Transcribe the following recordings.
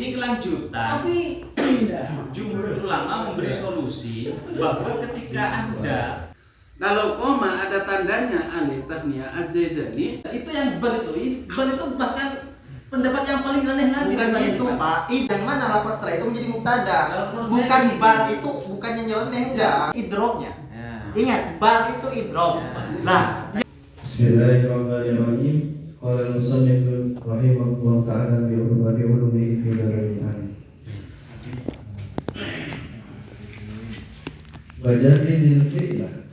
ini kelanjutan. Tapi jumhur ulama memberi solusi bahwa ketika Anda Kalau koma ada tandanya alif tasniah az-zaidani, itu yang bal itu bahkan pendapat yang paling aneh lagi. Bukan itu Pak, yang mana lafaz setelah itu menjadi mubtada. Bukan bal itu bukannya nyeleneh, enggak, idrobnya. Ingat, bal itu idrob. Nah, Bismillahirrahmanirrahim. Qala al-musannif rahimahullah ta'ala bi ulumihi fi al-Qur'an. Wa jarridil fi'la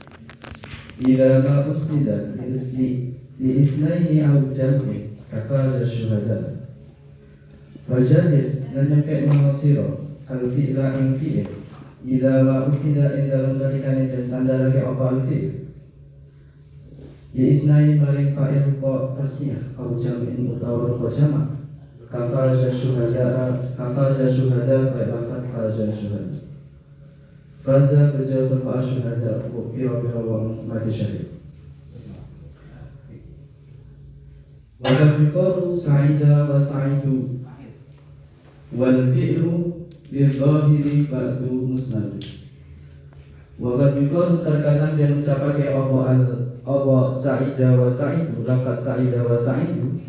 idza ma usnida li isnaini aw jam'i kafaza syuhada. Wa jarrid lan yakun mawsira al-fi'la in fi'il idza ma usnida inda lamdarikan dan sandarake apa al-fi'il ya isnaini maring fa'il ko tasniyah au jam'in utawa ko jama' kafaza syuhada fa'ilafat faza syuhada faza berjauh sama syuhada pira-pira wong mati syahid wa kadhiqaru sa'ida wa sa'idu wal fi'lu lidhahiri ba'du musnad wa kadhiqaru terkadang dia mengucapake apa sa'ida wa sa'idu lafaz sa'ida wa sa'idu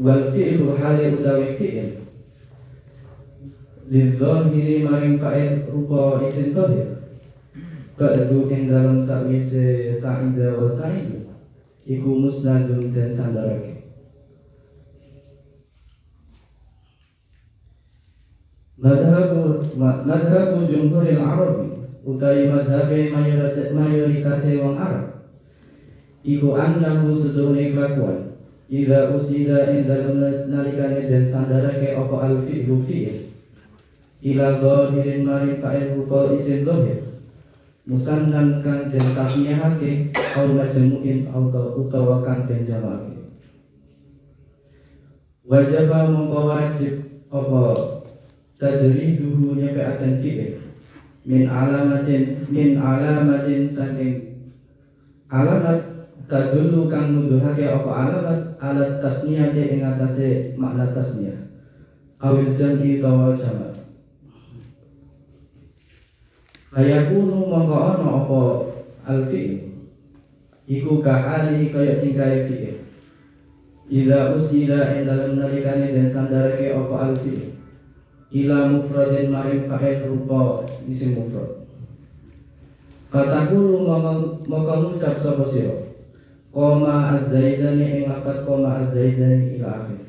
wal fi'lu hali utawi fi'il lidhahiri maring fa'il rupa isim dhahir ba'du ing dalam sakwise sa'ida wa sa'idu iku musnadun dan sandarake madhabu jumhuril arabi utawi madhabe mayoritas wong Arab iku annahu sedurunge kelakuan idza usida ing dalem nalikane den sandarake apa al fi'lu fi'il ila dhahirin maring fa'il rupa isim dhahir musannan kang den tasniyahake aw majmu'in utawa kang den jama'ake wajaba mongko wajib apa tajriduhu nyepekaken fi'il min alamatin saking alamat tadullu kang nuduhake apa alamat alat tasniyati ing atase makna tasniyah awil jam'i utawa jama' fayakunu mongko ana apa al fi'il iku kahali kaya tingkae fi'il idza usnida ing dalem nalikane den sandarake apa al fi'il ila mufradin maring fa'il rupa isim mufrad fatakulu maka ngucap sapa sira qoma az-zaidani ing lafaz qoma az-zaidani ila akhir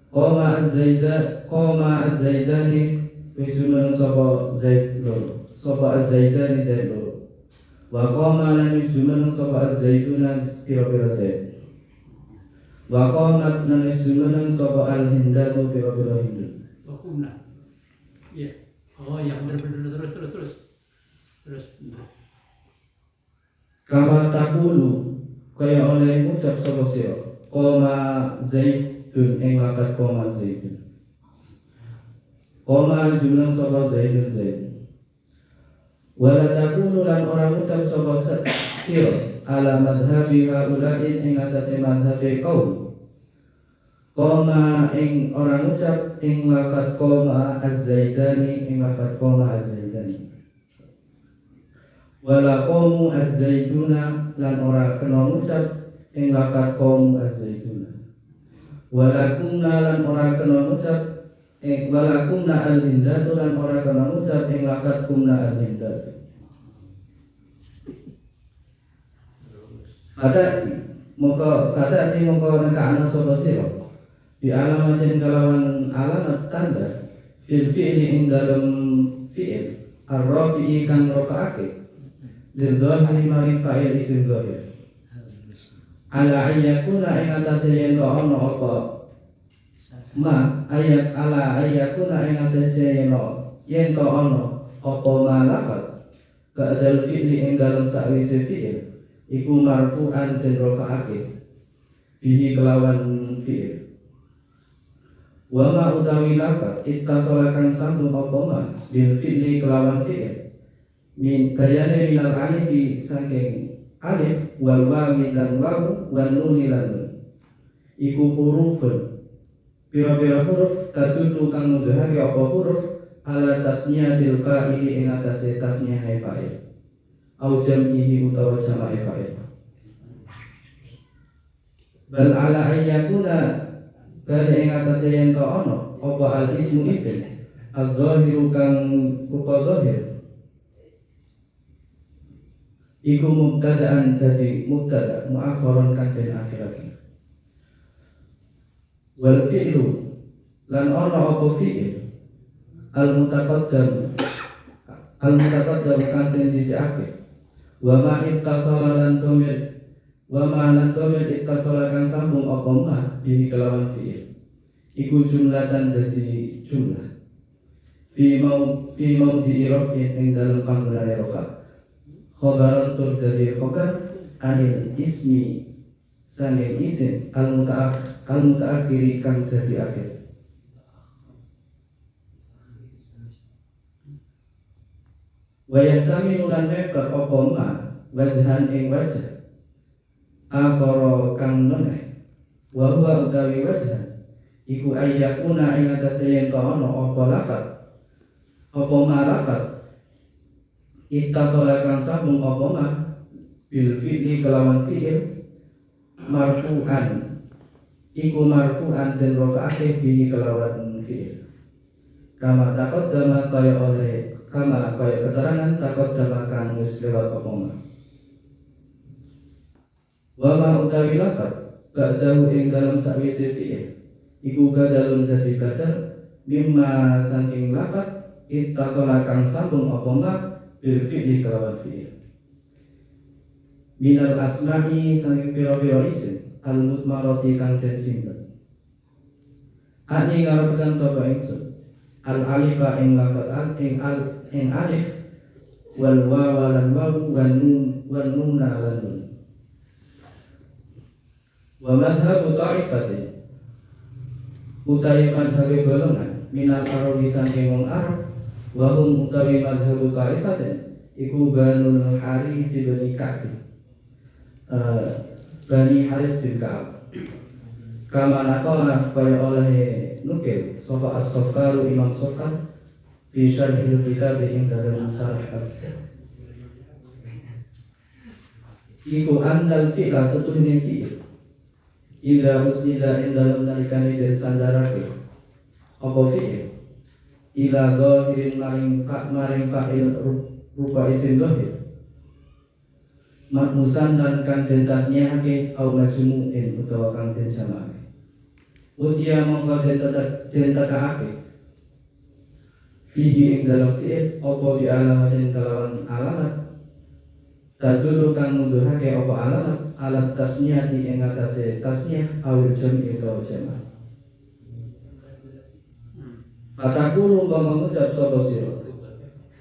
qoma az-zaidani wis jumeneng sapa zaid loro sapa az-zaidani zaid loro wa qoma lan wis jumeneng sapa az-zaiduna pira-pira zaid wa qoma lan wis jumeneng sapa al-hindatu pira-pira hindu. Wakumna, ya, oh ya benar terus. Kama takulu kaya oleh ngucap sapa sira qoma zaidun ing lafaz qoma zaidun qoma jumlah sapa zaidun zaid wala takulu lan ora ngucap sapa sira ala madhhabi haulain ing atase madhhabe kaum qoma ing ora ngucap ing lafaz qoma az-zaidani ing lafaz qoma az-zaidani wala qawmu az-zaituna lan ora kena ngucap ing lafaz qawmu az-zaituna wala kumna lan ora kena ngucap ing wala kumna al-hindatu lan ora kena ngucap ing lafaz kumna al-hindatu Fatati mongko nekakno sapa sira di alamatin kalawan alamat tanda fil fi'li ing dalem fi'il ar-rafi'i kang rafa'ake lidhahiri maring fa'il isim dhahir ala ayyakuna ing atase yen ana apa ma ayat ala ayyakuna ing atase yen ana apa ma lafal ba'dal fi'li ing dalem sakwise fi'il iku marfu'an den rafa'ake bihi kelawan fi'il wa ma utawi lafal ittasalakan sambung apa ma bil fi'li kelawan fi'il min bayane minal alifi saking alif wal wawi lan wawu wan nun lan nun iku hurufun pira-pira huruf tadullu kang nuduhake apa huruf ala tasniyatil fa'ili ing atase tasniyah fa'il au jam'ihi utawa jama'i fa'il. Bal ala ayyakuna bal ing atase yen to ana apa al ismu isim al-dhahiru kang rupa dhahir iku mubtada'an dadi mubtada' mu'akharon kang den akhirake. Wal fi'lu lan ana apa fi'il al-mutaqaddam kang den dhisikake wa ma ittasala lan dhamir wa ma lan dhamir ittasala kang sambung apa ma bihi kelawan fi'il iku jumlatan dadi jumlah fi mau di raf'in ing dalem panggonane rafa khabaran tur dari khabar anil ismi sanging isim al mutaakhiri kang dadi akhir. Wa yahtamilu lan mekar apa ma wajhan ing wajah akhara kang meneh wa huwa utawi wajhan iku ayyakuna ing atase yen ana apa lafaz apa ma lafaz ittasala kang sambung apa ma bil fi'li kelawan fi'il marfu'an iku marfu'an den rafa'ake bihi kelawan fi'il kama taqaddama kaya oleh kama kaya keterangan taqaddama kang wis lewat apa ma wa ma utawi lafaz ba'dahu ing dalam sakwise fi'il iku badalun dadi badal mimma saking lafaz ittasala kang sambung apa ma bil fi'li kelawan fi'il minal asma'i saking pira-pira isim al mutmarati kang den simpen ani ngarepekan sapa ingsun al alifa ing lafaz ing alif wal wawa lan wawu wan nun lan nun wa madhabu ta'ifatin utawi madhabe golongan minal arabi saking wong Arab wa hum utawi madhabu ta'ifatin iku banul haris bin Ka'b Bani Haris bin Ka'ab kama naqala kaya oleh nukil sapa as-Safar Imam Safar fi syarhil kitab ing dalam syarh al-kitab iku annal fi'la setuhune fi'il ila usnida ing dalam nalikane den sandarake apa fi'il ila dhahirin maring fa'il rupa isim dhahir makmusan dan kang den tasniyahake au majmu'in utawa kang den jama'ake utia mongko den takaake fihi ing dalam fi'il apa bi alamatin kalawan alamat tadulu kang nuduhake apa alamat alat tasniyati ing atase tasniyah awil jam'i utawa jama' fatakulu mongko ngucap sapa sira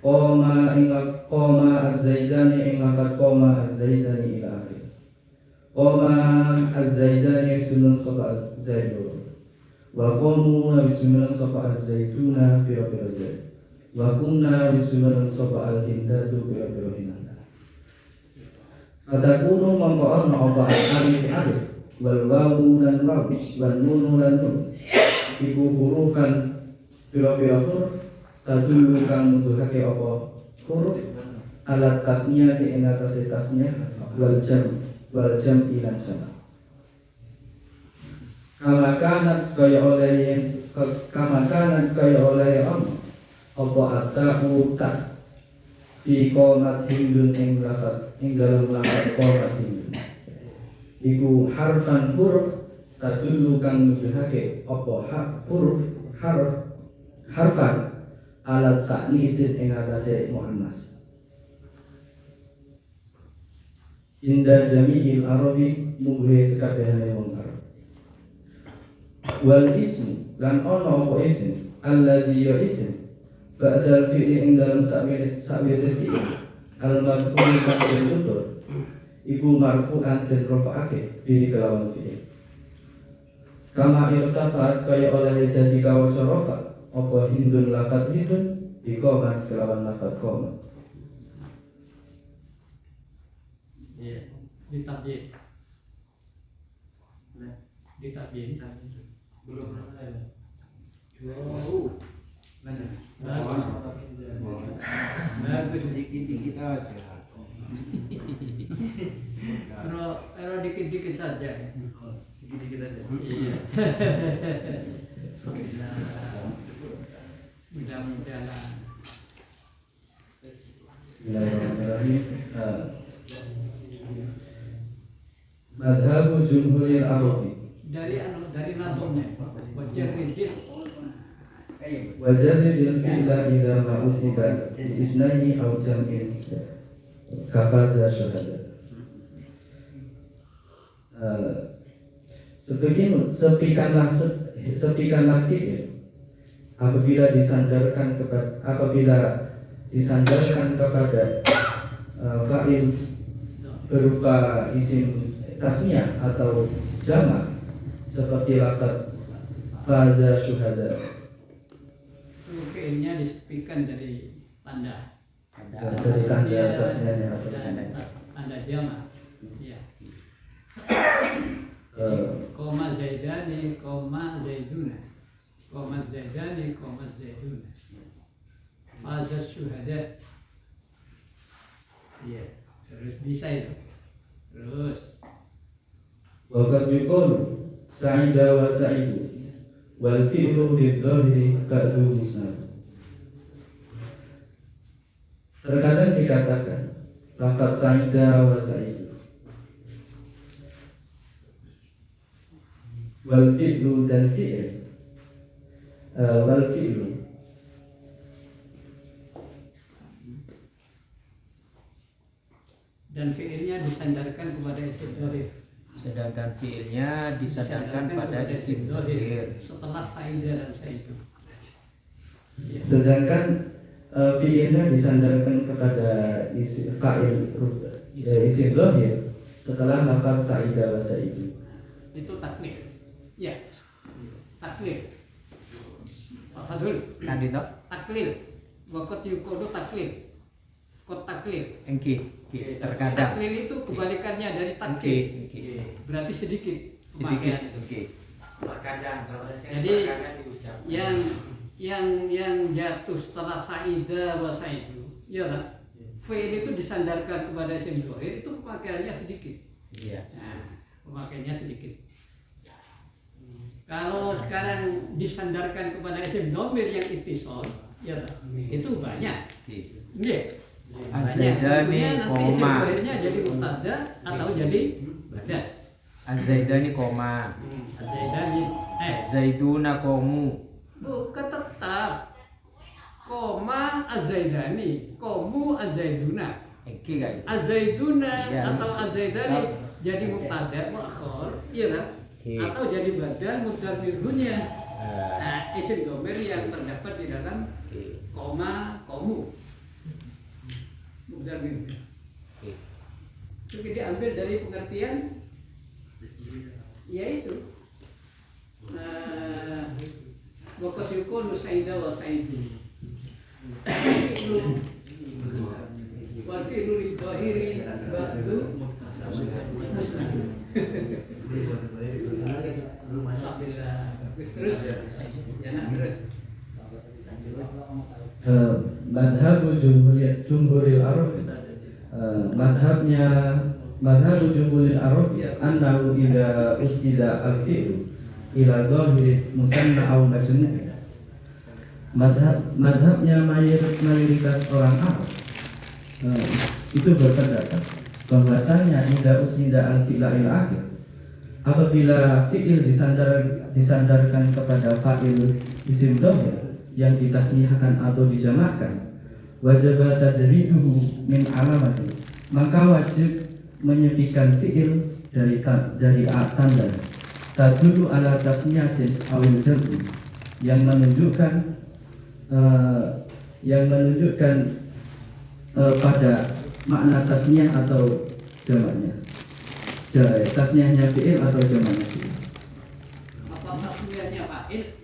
Qoma az-zaidani ing lafaz qoma az-zaidani ila akhir. Qoma az-zaidani sunun sapa az-zaidun. Wa qamu sunun sapa az-zaituna pira-pira zaid. Wa kunna sunun sapa al-hindatu pira-pira hinda. Fatakunu mongko ana apa alif wal wawu lan wawu wal nun lan nun. Iku hurufan pira-pira huruf tadulu kang nuduhake apa huruf alat tasnya di ing atase tasnya wal jam ilan jam kama kanat kaya oleh apa atahu tak fi qomat hindun ing lafaz ing dalam lafaz qomat hindun iku harfan huruf tadulu kang nuduhake apa huruf harfan alat ta'nisin ing atase muannas inda jami'il arabi mughe sekabehane wong Arab wal ismu lan ana apa isim alladhi ya isim ba'dal fi'li ing dalam sakwise fi'il al marfu' kang ditutur iku marfu'an den rafa'ake bi kelawan fi'il kama irtafa'at kaya oleh dadi kawaca rafa' apa hindun lafad hindun dikomat kelawan lafad komat ditabyin ditabyin Bagus. Dikit-dikit aja. Kalau dikit-dikit saja. Dikit-dikit aja. Iya. Mudah-mudahan. Bismillahirrahmanirrahim. Madhabu Jumhuril Arabi Dari nazomnya. Wajarridil. Wajarridil fi'la idha ma'usida isnaini aw jam'in kafaza syuhada. Sepikanlah fi'il apabila disandarkan kepada fa'il berupa isim tasniah atau jamak seperti lafaz faza syuhada. Fi'ilnya disepikan dari tanda. Dari tanda tasniahnya atau Tanda jamak. Iya. Koma zaidani, koma zaiduna. Koma zaidani, koma zaiduna. Faza syuhada. Iya. Terus bisa itu. Terus. wa qad yuqalu sa'ida wa sa'idu wal fi'lu lidh-dhahiri ka'du musnad. Terkadang dikatakan lafaz sa'ida wa sa'idu wal fi'lu dan fi'il wal fi'lu Dan fi'ilnya disandarkan kepada isim dhahir. Sedangkan fiilnya disandarkan pada isim dhahir. Setelah saida dan saidu. Ya. sedangkan fi'ilnya disandarkan kepada fa'il isim dhahir setelah lafaz sa'ida wa sa'idu. Itu taklif. Ya. Taklif. Pak Fadul. Kandito Taklif. Waktu yukodo taklif. Kot taklif. engki terkadang Taklif itu kebalikannya dari engki taklif. engki Berarti sedikit. sedikit pemakaian itu. engki. Terkadang kalau saya Jadi, terkadang diucap. yang jatuh setelah saida wa saidu, ya kan? Fi'il itu disandarkan kepada isim dhahir itu pemakaiannya sedikit. Iya. Nah, pemakaiannya sedikit. Kalau sekarang disandarkan kepada isim dhamir yang ittisal, ya kan? Itu banyak. Iya. Az-Zaidani Tentunya nanti isim koma. dhahirnya jadi mubtada atau jadi badal. Az-Zaidani koma. Zaidani Zaiduna komu. bukan tetap koma az-zaidani, komu az-zaiduna. Engki kan. Az-zaiduna Ya. atau az-zaidani jadi mubtada muakhar, iya kan? Iya. Atau jadi badal mudhaf minhunya. Nah, isim dhamir yang terdapat di dalam koma, komu. Mudhaf minhu. Itu diambil dari pengertian yaitu wakat yukun saida wa saidu wal fi'lu lidhahiri ba'du musnad. Alhamdulillah. Terus ya nak terus. Madhabu Jumhuril Arabi madhabu Jumhuril Arabi annahu idza usnida al-fi'lu ila dhahiri musanna aw majmu'. Madhabnya mayoritas orang Arab itu berpendapat bahwasanya idza usnida al-fi'la ila akhir, apabila fi'il disandarkan kepada fa'il isim dhahir yang ditasnihkan atau dijamakkan, wajib tajriduhu min alamati, maka wajib menyepikan fi'il dari tanda tadulu ala tasniyatin awil jam'i yang menunjukkan pada makna tasniyah atau jamaknya, tasniyahnya fi'il atau jamaknya fi'il. Apa tasniyahnya fa'il?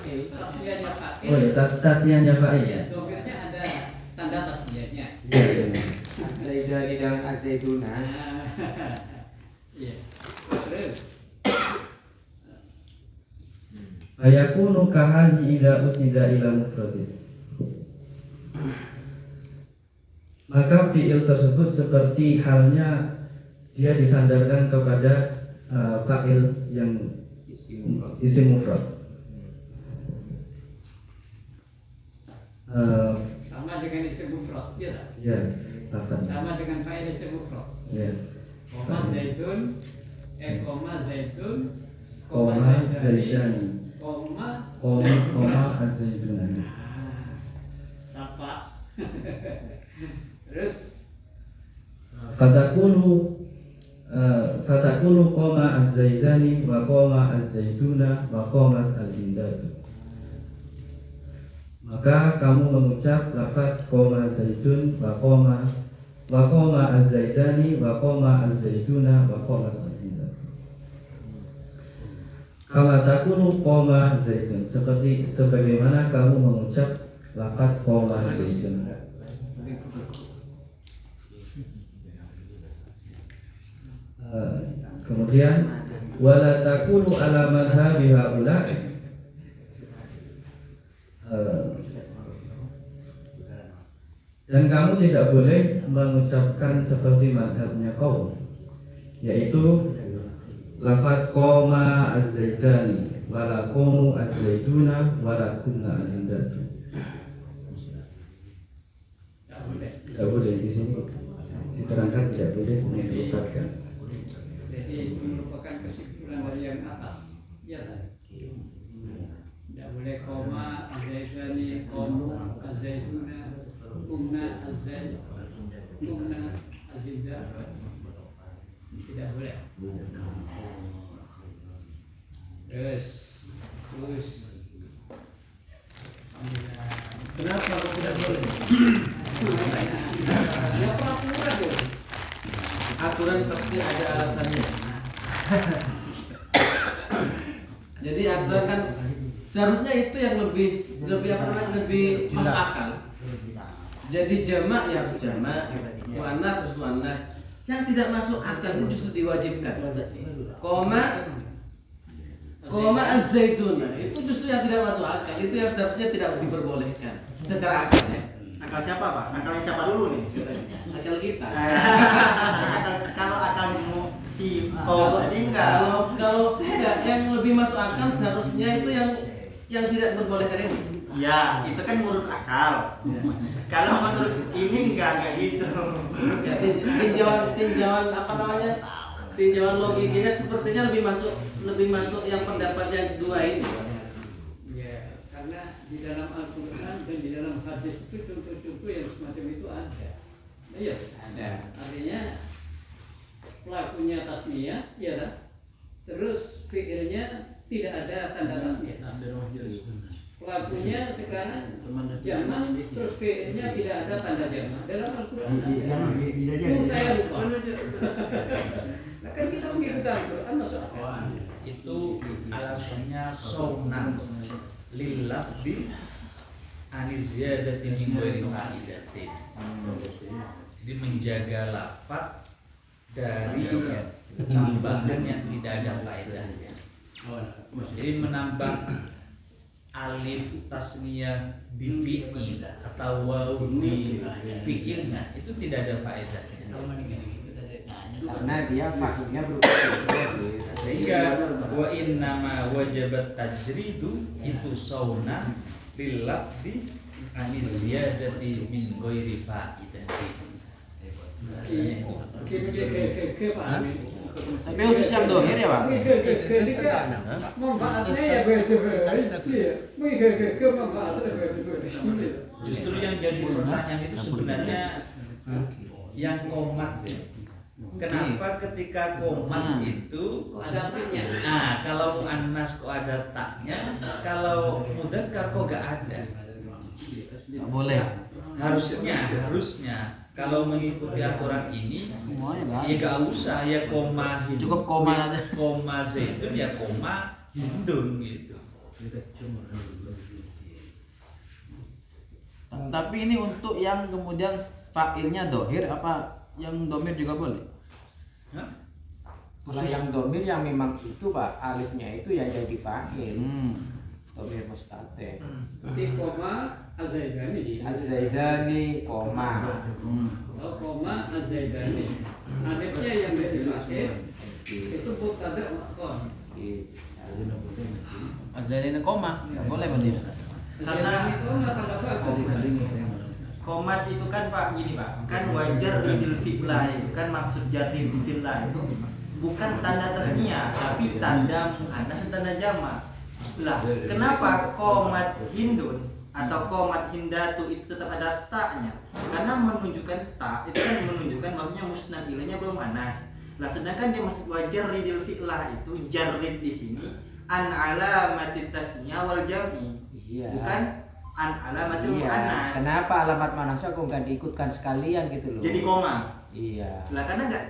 Tasniyahnya fa'il. Oh ya, tasniyahnya fa'il. Iya, dhamirnya ada tanda tasniyahnya. Az-Zaidani dan Az-Zaiduna. Iya. Terus Fayakunu kahali idza usnida ila mufradin. Maka fiil tersebut seperti halnya dia disandarkan kepada fa'il yang isim mufrad. Sama dengan isim mufrad, ya tak? Ya, lafaz. Sama dengan fa'il isim mufrad. Ya. Koma zaidun, koma zaidun, Koma zaidani. koma az-zaidunani. Sapa. Terus Fatakulu koma az-zaidani wa koma az-zaiduna wa koma al-hindatu. Maka kamu mengucap lafaz koma zaidun wa koma az-zaidani wa koma az-zaiduna wa koma al-hindatu. Kama takunu koma zaidun, seperti sebagaimana kamu mengucap lafaz koma zaidun. Kemudian wala takunu ala madhhabi haula, dan kamu tidak boleh mengucapkan seperti madhabnya kaum, yaitu lafaz koma az-zaidani wala komu az-zaiduna wala kunna al-hindatu. Tidak boleh, di sini diterangkan tidak boleh melupakan. jadi itu merupakan kesimpulan dari yang atas, ya tak? Tidak boleh koma az-zaidani, komu az-zaiduna, kumna al-hindatu. Tidak boleh. Terus Kenapa kok tidak boleh? ya peraturan tuh. Aturan pasti ada alasannya. Jadi aturan kan seharusnya itu yang lebih apa namanya, lebih masuk akal. Jadi jamak ya harus jamak, muannas harus muannas. Yang tidak masuk akal itu justru diwajibkan. Koma az-zaitun itu justru yang tidak masuk akal, itu yang seharusnya tidak diperbolehkan secara akal ya. Akal siapa Pak? Akalnya siapa dulu nih? Akal kita. Kalau akalmu si tadi enggak. Kalau tidak, yang lebih masuk akal seharusnya itu yang tidak diperbolehkan ini. Ya, itu kan menurut akal. Kalau menurut ini enggak gitu. Ya, tinjauan apa namanya? Tinjauan logikanya sepertinya lebih masuk yang pendapat yang kedua ini. Ya, karena di dalam Al-Quran dan di dalam hadis itu contoh-contoh yang semacam itu ada. Iya, ada. Artinya pelakunya tasniyah, ya kan? Terus fiilnya tidak ada tanda tasniyah. Pelakunya sekarang jamak, terus fiilnya tidak ada tanda jamak. Dalam Al-Quran ada. Saya lupa. Nah, kan kita mengikuti Al-Quran masuk akal. Itu alasannya sunnah lillafdi aniziyadati min ghairi fa'idatin. Jadi menjaga lafaz dari tambahan yang tidak ada faedahnya. Jadi menambah alif tasniyah di fi'il atau waw di fi'ilnya itu tidak ada faedahnya. Karena dia fa'ilnya berupa Sehingga wa innama wajabat tajridu itu sauna lil lafdi ani ziyadati min ghairi fa'idatin. Tapi khusus yang dohir ya Pak? Manfaatnya ya beda-beda. Justru yang jadi pertanyaan itu sebenarnya yang komat sih. Kenapa ketika komat itu ada taknya? Nah, kalau muannas kok ada taknya, kalau mudzakkar kok gak ada. Nggak boleh. Harusnya kalau mengikuti aturan ini ya gak usah ya koma hindun, Cukup koma aja. koma zaitun ya koma hindun gitu. Tapi ini untuk yang kemudian fa'ilnya dohir apa yang domir juga boleh? Hah? Kalau yang domir yang memang itu Pak, alifnya itu ya jadi fa'il. Dhamir mustatir. Di koma Az-Zaidani. Az-Zaidani koma. Oh, koma Az-Zaidani. Alifnya yang dari akhir itu mubtada muakhar. Az-Zaidani koma, nggak boleh berarti. Az-Zaidani koma tanda bagus. Komat itu kan Pak gini Pak, kan wajar ridil fi'lah itu kan maksud jarri fi'lah itu bukan tanda tasniah tapi tanda muannas dan tanda jamak. Lah, kenapa komat hindun atau komat hindatu itu tetap ada taknya? Karena menunjukkan tak itu kan menunjukkan maksudnya musnad ilahnya belum muannas. Lah sedangkan dia masih wajar ridil fi'lah itu jarrid di sini an alamatit tasniah wal jam'i. Iya. Bukan an alamatil Iya. muannas. Kenapa alamat manasnya kok nggak diikutkan sekalian gitu loh? Jadi koma. Iya. Lah karena nggak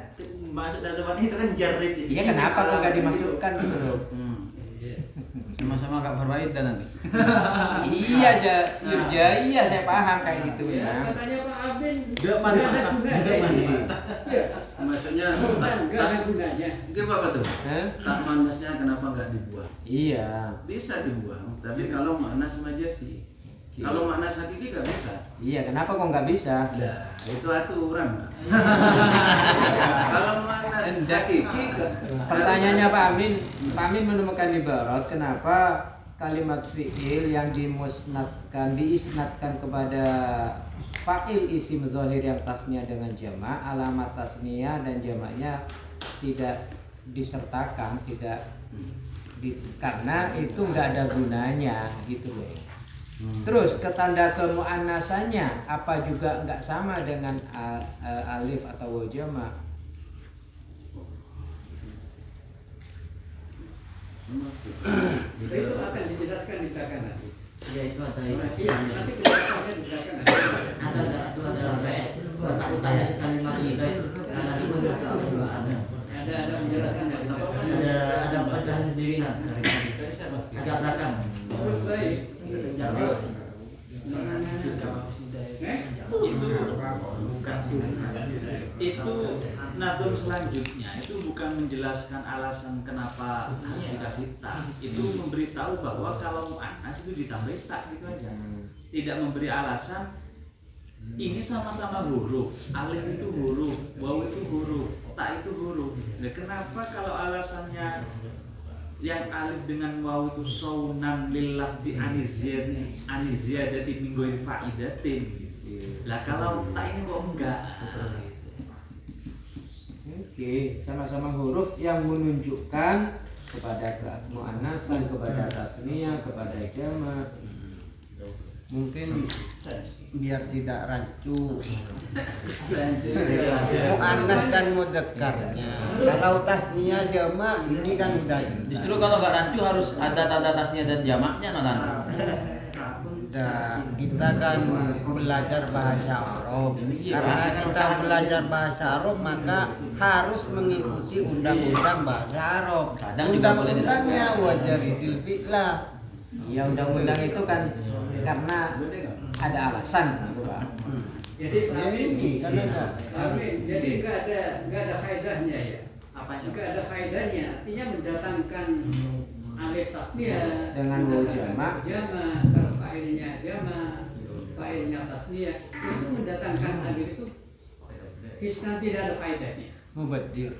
masuk dalam zaman itu kan jarrid di sini. Iya, kenapa kok nggak dimasukkan gitu loh? Sama-sama gak berfaedah nanti. Iya aja, iya saya paham kayak gitu Ya, ya. katanya Pak Abin Nggak manfaat, nggak manfaat. Maksudnya Nggak ada gunanya. gimana tuh? Hah? Tak manasnya kenapa nggak dibuang? Iya. Bisa dibuang, tapi kalau manas majasi. Kalau manas hakiki nggak bisa. Iya, kenapa kok nggak bisa? Nah, itu aturan, Pak. Kalau manas hakiki nggak. Pertanyaannya Pak Amin menemukan ibarat kenapa kalimat fi'il yang diisnadkan kepada fa'il isim zahir yang tasniah dengan jamak, alamat tasniah dan jamaknya tidak disertakan, karena itu nggak ada gunanya gitu loh. Terus ketanda kemuannasannya apa juga nggak sama dengan alif atau waw jamak? Itu akan dijelaskan di belakang nanti. Ya itu ada Iya, nanti penjelasannya di belakang nanti. utama sekali lagi karena itu Ada penjelasannya di belakang. ada pecahan sendiri agak belakang. Terus baik. Itu nadum selanjutnya itu bukan menjelaskan alasan kenapa harus dikasih tak, itu memberitahu bahwa kalau muannas itu ditambah tak gitu aja, tidak memberi alasan. Ini sama-sama huruf, alif itu huruf, waw itu huruf, tak itu huruf. Nah, kenapa kalau alasannya yang alif dengan waw itu saunan lillah di aniziyadati minggoin faidatin gitu. Lah kalau tak ini kok enggak? Oke, sama-sama huruf yang menunjukkan kepada muannasan, kepada tasniyah, kepada jamak. Mungkin biar tidak rancu muannas dan mudzakarnya. Kalau tasniyah jamak ini kan udah jelas. Justru kalau nggak rancu harus ada tanda tasnya dan jamaknya nonton. Nah, kita kan belajar bahasa Arab. Karena kita belajar bahasa Arab maka harus mengikuti undang-undang bahasa Arab. Kadang juga boleh Undang-undangnya wajaridil fi'lah. Ya undang-undang itu kan karena ada alasan gitu Pak. Jadi Pak Ya Amin, ini kan ada. Pak Amin, jadi nggak ada faedahnya ya. Apanya? Nggak ada faedahnya, artinya mendatangkan alif tasniyah Dengan waw jamak. kalau failnya tasniyah itu mendatangkan alif itu hisna tidak ada faedahnya. Mubadir.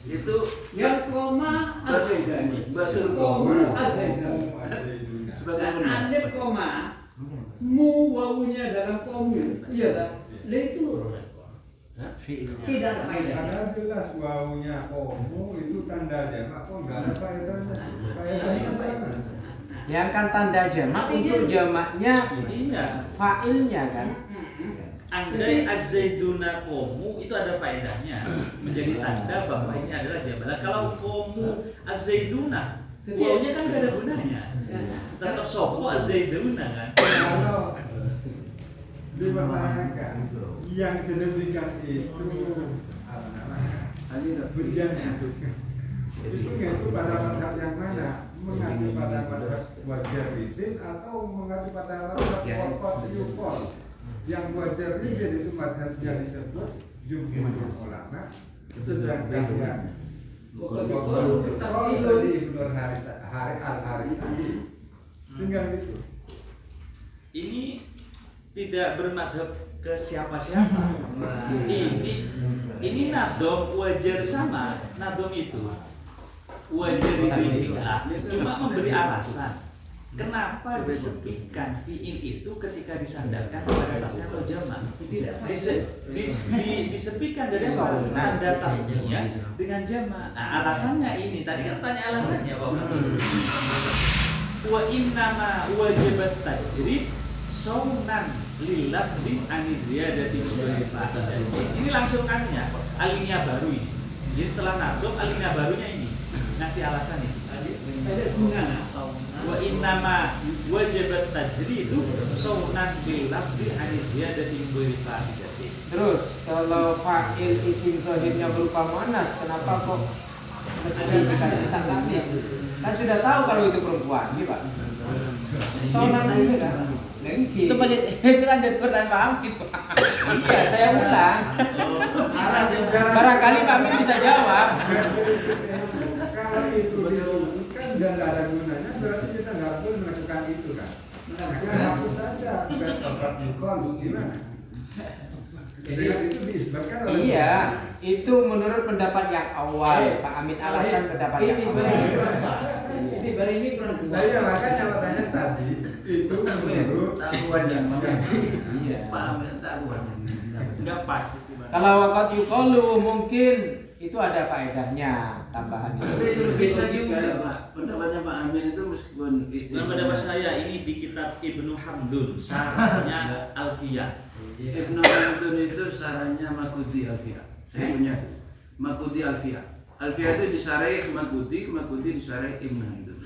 Itu Yang koma Az-Zaidani, betul koma koma. Az-Zaidani. Sebagai Dan benar. alif koma mu wawunya dalam komu, iya kan? Lah itu Fi'ilnya. tidak ada faedahnya. Karena jelas wawunya komu itu tanda jamak kok nggak ada faedahnya. Faedahnya mana? Yang kan tanda jamak untuk jamaknya Iya. fa'ilnya kan. Andai az-zaiduna komu itu ada faedahnya, menjadi tanda bahwa ini adalah jamak. Kalau komu az-zaiduna, wawunya kan gak ada gunanya. Tetap sopo az-zaiduna kan. Kalau dipertanyakan yang sedemikian itu apa namanya? Tujuannya itu yaitu pada madhab yang mana? Mengacu pada madhab wajar ridin atau mengacu pada madhab pokok yukol? Yang wajar ridin itu madhabnya disebut jumhur ulama, sedangkan yang Pokok tadi Ibnu Al-Haris tadi Tinggal gitu. Ini tidak bermadhab ke siapa-siapa. Ini nadom wajar sama nadom itu wajar itu cuma memberi alasan kenapa disepikan fiil itu ketika disandarkan pada tasnya atau jamak. Disepikan dari apa? Tanda tasnya dengan jamak. Nah, alasannya ini tadi kan tanya alasannya Bapak. Wa innama wajibat tajrid saunan lilabdi aniziyadati mubalifah. Ini langsung kannya alinea baru ini. Jadi setelah nadom alinea barunya ini ngasih alasan ini. Ada guna. Wa innama wajibat tajridu saunan lilabdi aniziyadati mubalifah. Terus kalau fa'il isim zahirnya berupa muannas, kenapa kok mesti dikasih tak tanis? Kan sudah tahu kalau itu perempuan, gitu Pak. Saunan itu kan. Itu kan jadi pertanyaan Pak Amin. Iya, saya ulang. Barangkali Pak Amin bisa jawab. Kalau itu kan sudah tidak ada gunanya, berarti kita nggak perlu melakukan itu kan. Maka hapus saja tempat yukol gimana? Dengan itu disebabkan oleh Iya, itu menurut pendapat yang awal. Pak Amin alasan pendapat yang awal. Ini baru ini perempuan. Nah, iya, makanya pertanyaan tadi itu menurut tahuan yang Iya. Pak Amin tahuan Enggak pas. Kalau wakat yukolu mungkin itu ada faedahnya tambahan tapi itu. bisa juga Pak, pendapatnya Pak Amin itu meskipun itu Dan pendapat saya ini di kitab Ibnu Hamdun sarahnya Alfiyah. Ibnu Hamdun itu sarannya Maghudi Alfiyah. Saya punya itu. Maghudi Alfiyah. Alfiyah itu disarai Maghudi disarai Ibnu Hamdun.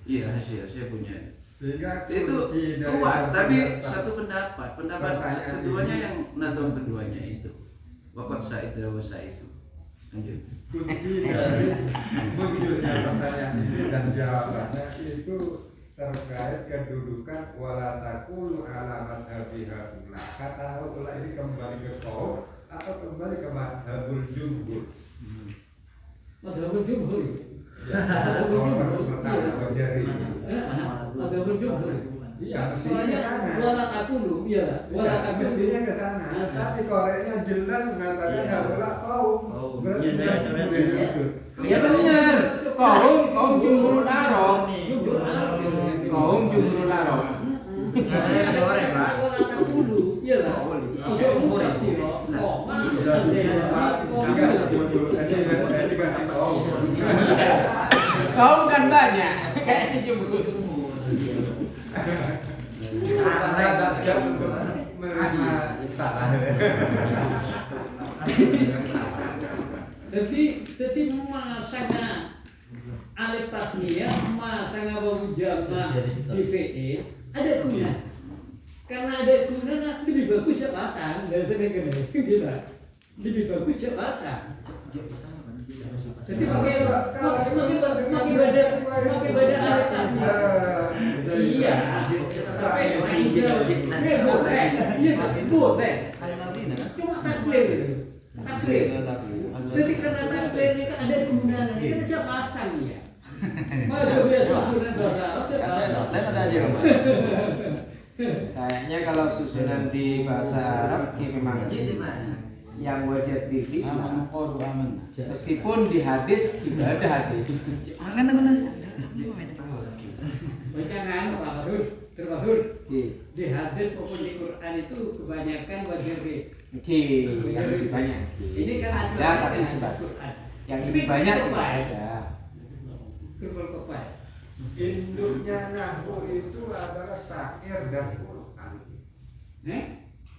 Iya, saya punya. sehingga Itu kunci dari kuat, tapi pendapat- satu pendapat pertanyaan keduanya ini. yang nadom keduanya itu wakot Said Dawasa itu. Lanjut. kunci dari munculnya pertanyaan ini dan jawabannya itu terkait kedudukan wala taqulu alamat habihaula. Kata haula ini kembali ke kaum atau kembali ke madhabul jumhur. Madhabul jumhur. Ya, kalau harus bertanya berdiri. Madhabul jumhur. Iya, mestinya Soalnya ke sana. wala takulu, iya lah. Wala Iya, takulu. mestinya ke sana. Tapi koreknya jelas mengatakan haula kaum. Berarti Iya, saya coret. boleh diusut. Ya benar. Kaum jumhurul Arab. Jumhur Arab. Kaum jumhurul Arab. Ada orang Pak. Wala takulu, iya lah. Jumhur sih, kok. Dikasih kaum. Kaum kan banyak. Kayaknya jumhur. Ada siap untuk menerima salah. Jadi masanya alif tasniyah, masanya wawu jamak di fi'il ada guna. Karena ada guna, lebih bagus ya pasang dari sedekah gitu. Lebih bagus ya pasang. Jadi pakai badan alif tasniyah. Iya. Tapi boleh. Iya, boleh. Cuma taklir gitu. Taklir. Jadi karena taklirnya kan ada kegunaan, ini kan aja pasang ya. Maka biasa susunan bahasa Arab aja pasang. ada aja Kayaknya kalau susunan di bahasa Arab ini memang yang wajib di fi'il. Meskipun di hadis tidak ada hadis. Bacaan Pak Badur, terbatur di hadis maupun di Quran itu kebanyakan wajib di. Oke, yang lebih banyak. Ini kan ada tapi sebat. Yang lebih banyak tidak ada. Kurban kepai. Induknya nahwu itu adalah syair dan Quran.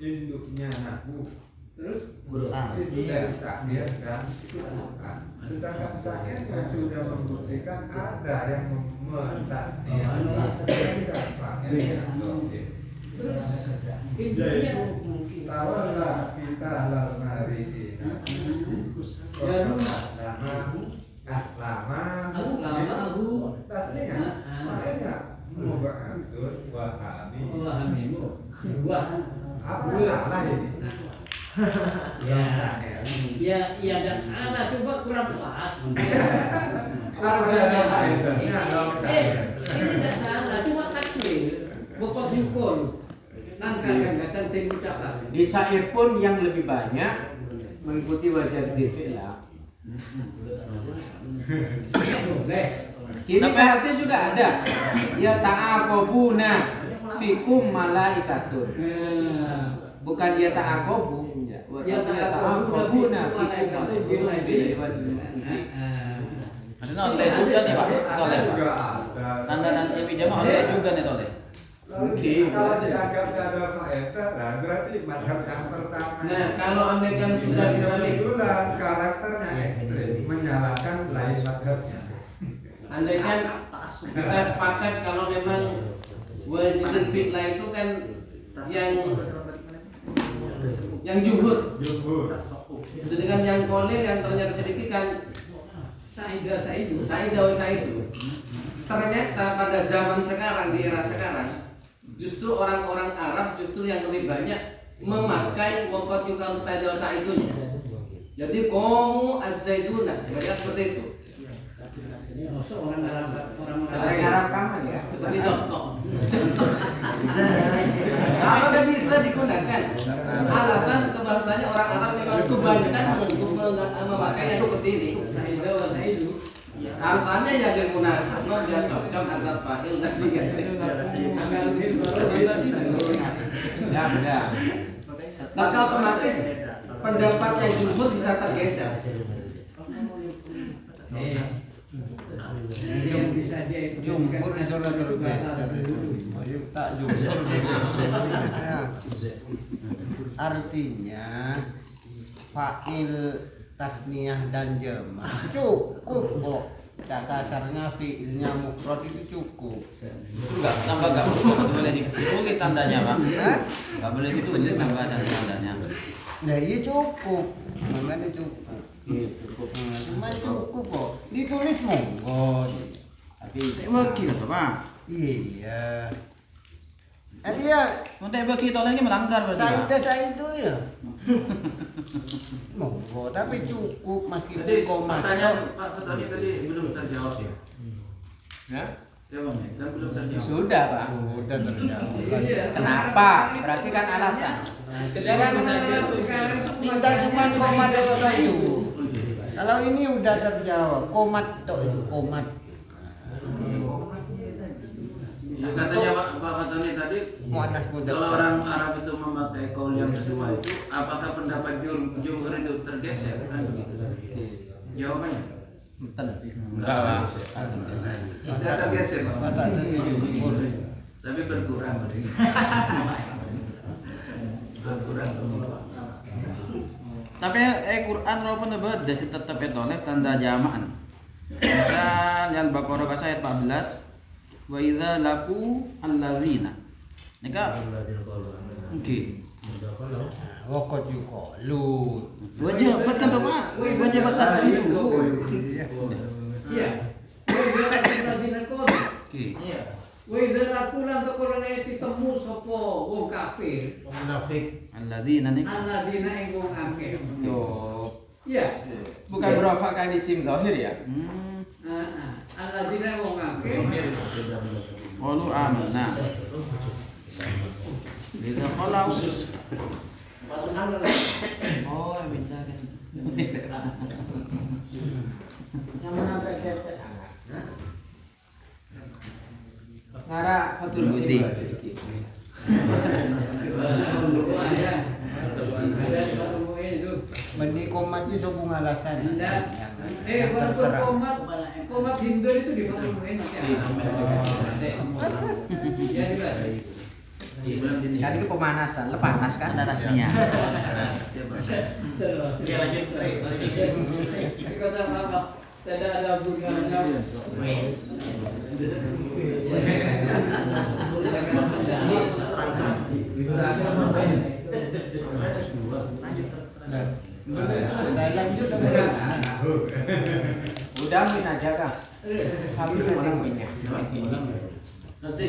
Induknya nahwu Terus itu dari syair dan Quran. Sedangkan syairnya sudah membuktikan ada yang mentasniahkan sedangkan syair yang dohir. intinya Tawalla kita lal maridina. Aslamahu tasniah. Makanya mubahantun wahami. memahamimu. Wah, Apa salah ini? ya ada salah, coba kurang pas. Kalau ada faedahnya, kalau misalnya. Ini tidak salah, cuma yukol. Nangka kan tim ucapan. Di syair pun yang lebih banyak mengikuti wajar di fi'la. Boleh. Kini berarti juga ada. Ya ta'aqobuna fikum malaikatun. Bukan ya ta'aqobu. Ya ta'aqobuna fikum malaikatun. Ada oleh juga nih Pak. Oleh Pak. Tanda-tanda pijama oleh juga nih oleh. Mungkin. Kalau dianggap ada faedah, lah berarti madhab yang pertama. Nah, kalau andaikan sudah dibalik, kebetulan karakternya ekstrim, menyalahkan lain madhabnya. andaikan kita sepakat kalau memang wajibul fi'la itu kan yang juhud, sedangkan yang kolil yang ternyata sedikit kan Saidah wa Saidu. Ternyata pada zaman sekarang, di era sekarang, justru orang-orang Arab justru yang lebih banyak memakai waqat yukalu Saidah wa Saidunya. Jadi komu az-zaiduna, banyak seperti itu. Orang Arab kamu ya. Seperti contoh. Apakah bisa digunakan? Alasan kebangsanya orang Arab memang kebanyakan untuk memakai yang seperti ini. Alasannya ya dia munasabah, dia cocok antara fa'il dan diganti. Ya. Maka otomatis pendapatnya jumhur bisa tergeser. Jumhur disuruh tergeser. Tak jumhur. Artinya fa'il, tasniyah dan jamak cukup kok. Kasarnya fi'ilnya mufrad itu cukup. Enggak, tambah enggak boleh ditulis tandanya, Pak. Enggak boleh ditulis tambah tandanya. Nah, iya cukup. Makanya cukup. Cuma cukup kok. Ditulis monggo. Tapi bagi kata Pak. Iya. Dia Untuk bagi tolong ini melanggar berarti, Pak. saya itu ya. Monggo, tapi cukup meskipun Jadi koma. pertanyaan Pak Petani tadi belum terjawab ya? Ya? Ya Bang, ya? Kan belum terjawab. Sudah, Pak. Sudah terjawab. Kenapa? Berarti kan alasan. Sekarang minta cuma koma doang itu. Kalau ini udah terjawab, komat toh itu komat. Ya, katanya Pak Petani tadi, Muannas mudah. kalau orang Arab itu memakai kaul yang kedua itu, apakah pendapat jumhur itu tergeser? Kan begitu. Jawabannya? Enggak, Pak. Tidak tergeser, Pak. Kata dari jumhur. Tapi berkurang. Berkurang. Tapi Quran walaupun beda sih tetap itu oleh tanda jamaan. Misal Al-Baqarah ayat 14 wa idza laku allazina. Nika oke. Waqad yuqalu. Wajibat kan tuh Pak. Wajibat tadi dulu. Iya. Oke. Woi aku nanti korone ditemu sapa wong kafir. Alladzina nih. Alladzina ing wong akeh. Yo. Iya. Bukan berafakan isim zahir ya? Heeh. Alladzina wong akeh. Qalu amanna. Bisa kalau oh, minta kan. Ngara Fatul Budi. Benih komatnya sungguh alasan. Komat Hindu itu di Fatul Muin nanti. Kan itu pemanasan, lepanas kan ada rasanya. Dia lanjut. Kata apa? Tidak ada gunanya. Udah min aja kan. Kami orang minyak. Nanti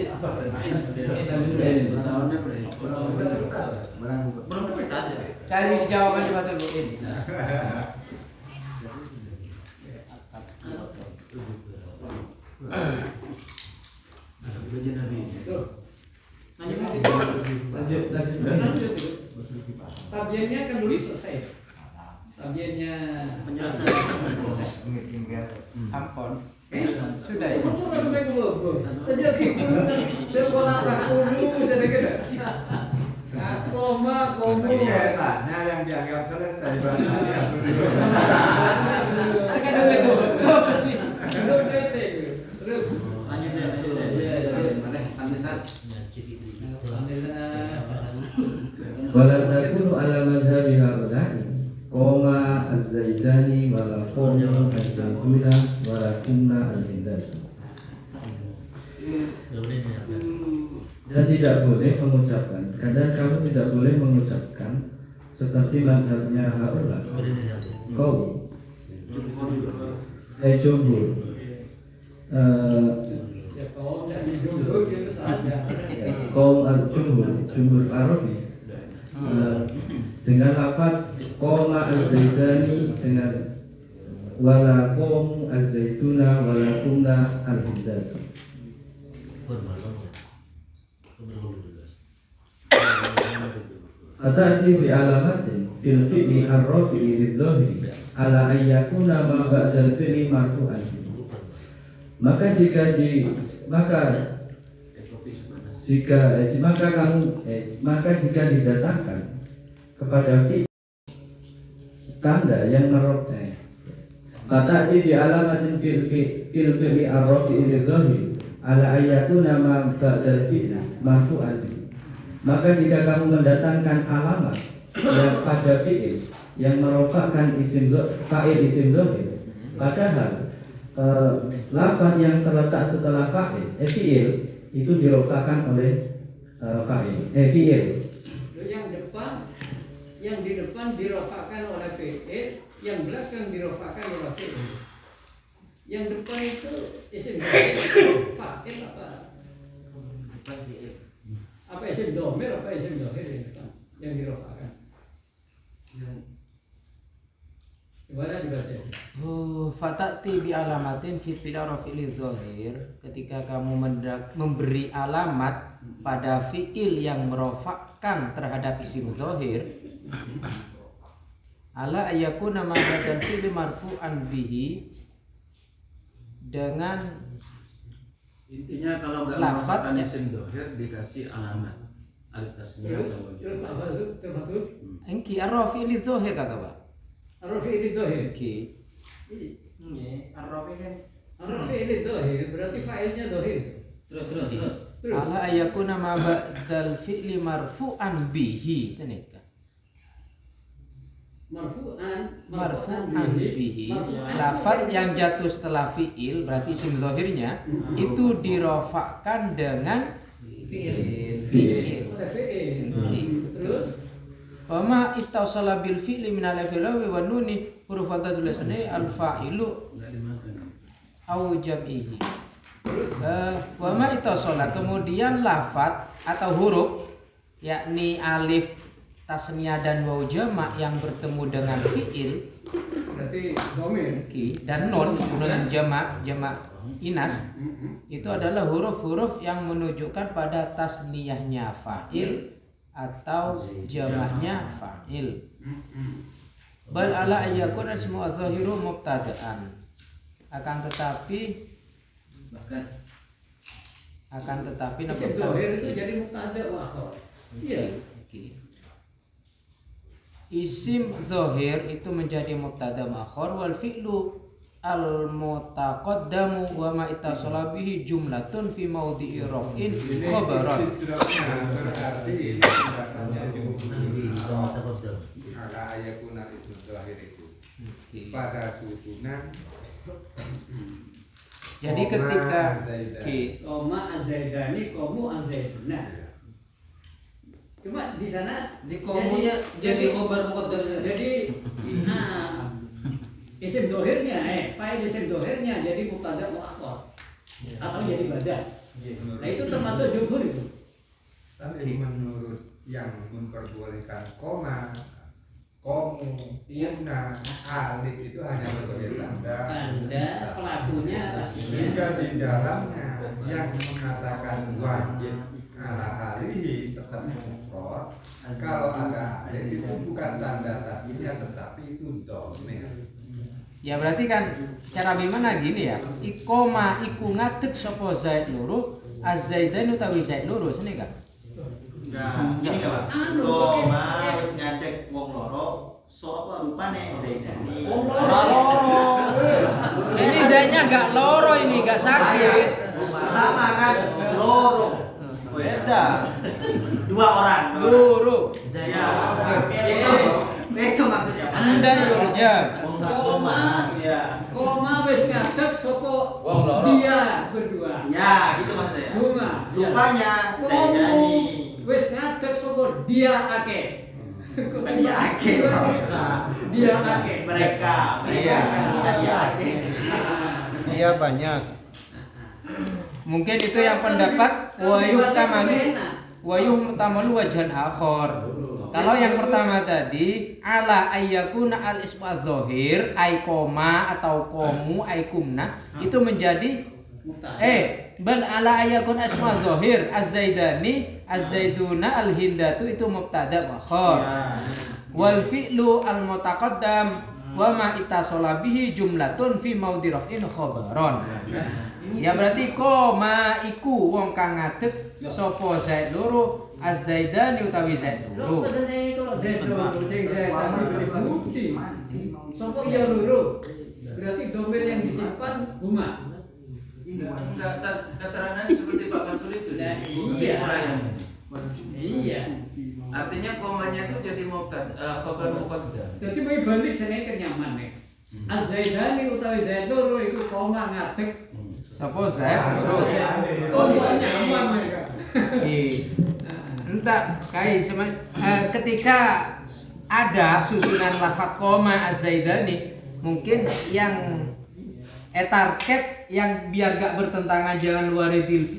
tahunnya berapa? Cari jawaban di Fatul Muin. Baca Nabi. Tuh. Lanjut Lanjut. Tabiannya kan dulu selesai. Tabiannya Penjelasan. Ampun. Sudah ya. Sudah sampai ke bawah. Sejak sekolah dulu sudah gitu. Koma. Tanya yang dianggap selesai bahasanya. Terus Wala takunu ala madhhabi haula'i qoma az-zaidani wala qoma az-zaiduna wala kunna al-hindas. Dan tidak boleh mengucapkan, kadang kamu tidak boleh mengucapkan seperti madhabnya haula kau jumhur kaum al-jumhur Arabi dengan lafaz qoma az-zaidani dengan wala qom az-zaituna wala kunna al-hindas. Atati bi alamatin fil fi'li ar-rafi'i lidh-dhahiri ala an yakuna ma ba'da al-fi'li marfu'an. Maka jika didatangkan kepada fi'il tanda yang merofeh, atati bi alamatin fil fi'li ar-rafi'i lidh-dhahiri ala an yakuna ma ba'da al-fi'li marfu'an. Maka jika kamu mendatangkan alamat yang pada fi'il yang merofakkan fa'il isim dhahir, padahal lafaz yang terletak setelah fi'il itu dirofakkan oleh fi'il. Yang di depan dirofakkan oleh fi'il, yang belakang dirofakkan oleh fi'il. Yang depan itu isim dhahir, fa'il apa isim dhamir apa isim dhahir yang dirofakkan. Gimana dibaca? Fatati bi alamatin fi fi'il zahir, ketika kamu memberi alamat pada fi'il yang merofakkan terhadap isim zahir, ala ayakuna ma ba'dal fi'li marfu'an bihi, dengan intinya kalau nggak lafaz menggunakan isim dhahir dikasih alamat alif tasniyah atau Terus engki arrafi li zahir kata Pak. Arrafi li zahir. Engki Arrafi li zahir berarti fa'ilnya zahir. terus ala ayakuna ma ba'dal fi'li marfu'an bihi senika. Marfu'an bihi, lafaz yang jatuh setelah fi'il berarti isim zahirnya itu dirofakkan dengan fi'il. Terus Wama ittasala bil fi'li min alifil wa nuni huruf al-tadullasani al-fa'ilu au jam'ihi. Wama ittasala, kemudian lafaz atau huruf yakni alif tasniyah dan waw jamak yang bertemu dengan fi'il berarti dhamir dan nun jamak inas itu adalah huruf-huruf yang menunjukkan pada tasniyahnya fa'il atau jamaknya fa'il. Bal ala ayyakuna ismu az-zahiru mubtada'an, akan tetapi isim zahir itu jadi mubtada wa akhar. Iya. Isim zahir itu menjadi mubtada ma'khur wal fi'lu al mutaqaddamu wa ma ittasala bihi jumlatun fi mawdi'i raf'in khabaran. Berarti tindakannya ala ayakuna ismu zahir itu pada susunan. Jadi ketika Koma az-zaidani komu az-zaiduna. Cuma di sana Di komunya jadi khobar muqaddam. jadi isim dohirnya fa'il isim dohirnya jadi mubtada muakhar atau jadi badah. Nah itu termasuk jumhur itu. Tapi menurut yang memperbolehkan koma, komu, kuna, alif itu hanya sebagai tanda Pelakunya jika di dalamnya yang mengatakan wajib ala alihi tetap mufrad. Kalau ada alif itu bukan tanda tasniah tetapi itu dhamir. Ya berarti kan cara gimana gini ya. Ikoma iku ngadeg sapa Zaid loro, Az-Zaidan utawi Zaid loro sini kan? Enggak, ini enggak Pak. Koma wis ngadeg wong loro, so apa rupane Zaidani. Ora loro. Ini Zaidnya enggak loro ini, enggak sakit. Sama kan loro. Beda. Dua orang. Loro. Ya. Itu maksudnya. Anda lurja. Koma, Ya. koma wis ngadeg sapa Wong loro. dia berdua. Ya, gitu maksudnya. Koma. Rupanya Komo Zaidani. wis ngadeg sapa dia akeh. Bukan dia akeh, Dia akeh. Mereka Iya. bukan dia akeh. Dia banyak. Mungkin itu yang pendapat wayuh tamalu wajan akhor. Kalau yang pertama tadi ala ayyakuna al ismu az-zahir ay koma atau komu ay kumna itu menjadi bal ala ayyakun ismu az-zahir az-zaidani az-zaiduna al-hindatu itu mubtada wa khabar. Wal fi'lu al-mutaqaddam wa ma ittasala bihi jumlatun fi maudhi raf'in khabaron. Ya berarti koma iku wong kang ngadeg sapa Zaid loro Az-Zaidani utawi Zaid Lho loro. padane kalau Zaid loro cek Zaid bukti. Sapa ya loro? Berarti domir yang disimpan huma. Enggak keterangan seperti Pak Fatul itu. Nah, iya. Iya. Artinya komanya itu jadi khabar muqaddam. Jadi mau balik sene kenyaman nih. Az-Zaidani utawi Zaid loro iku koma ngadeg. Sapa Zaid loro. Oh, nyaman mereka. Entah ketika ada susunan lafaz koma Az-Zaidani mungkin yang target yang biar gak bertentangan jangan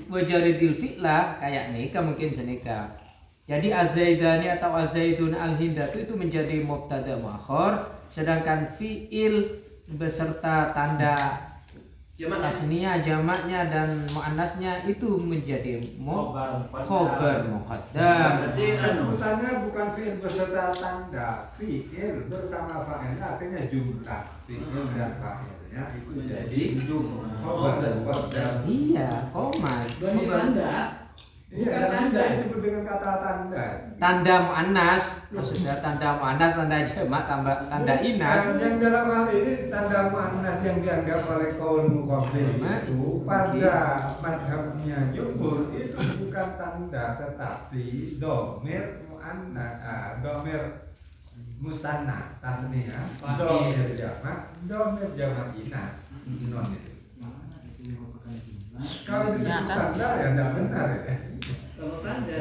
wajaridil fi'la kayak nikah mungkin senika. Jadi Az-Zaidani atau Az-Zaidun al-Hindatu itu menjadi mubtada muakhar, sedangkan fi'il beserta tanda tasniyah, jamaknya dan muannasnya itu menjadi khobar muqaddam. Sebutannya bukan fi'il beserta tanda, fi'il bersama fa'ilnya artinya jumlah fi'il dan fa'ilnya itu jadi khobar muqaddam. Iya, koma. Bani tanda. Iya, Bukan dan tanda. bisa disebut dengan kata tanda. Tanda muannas, maksudnya tanda muannas, tanda jamak, tanda inas. Yang dalam hal ini tanda muannas yang dianggap oleh kaul muqabbil itu pada madhabnya jumhur itu bukan tanda tetapi domir muannas, domir musanna tasniyah, domir jamak inas. Non itu. Kalau disebut tanda ya tidak benar ya. Kalau tanda.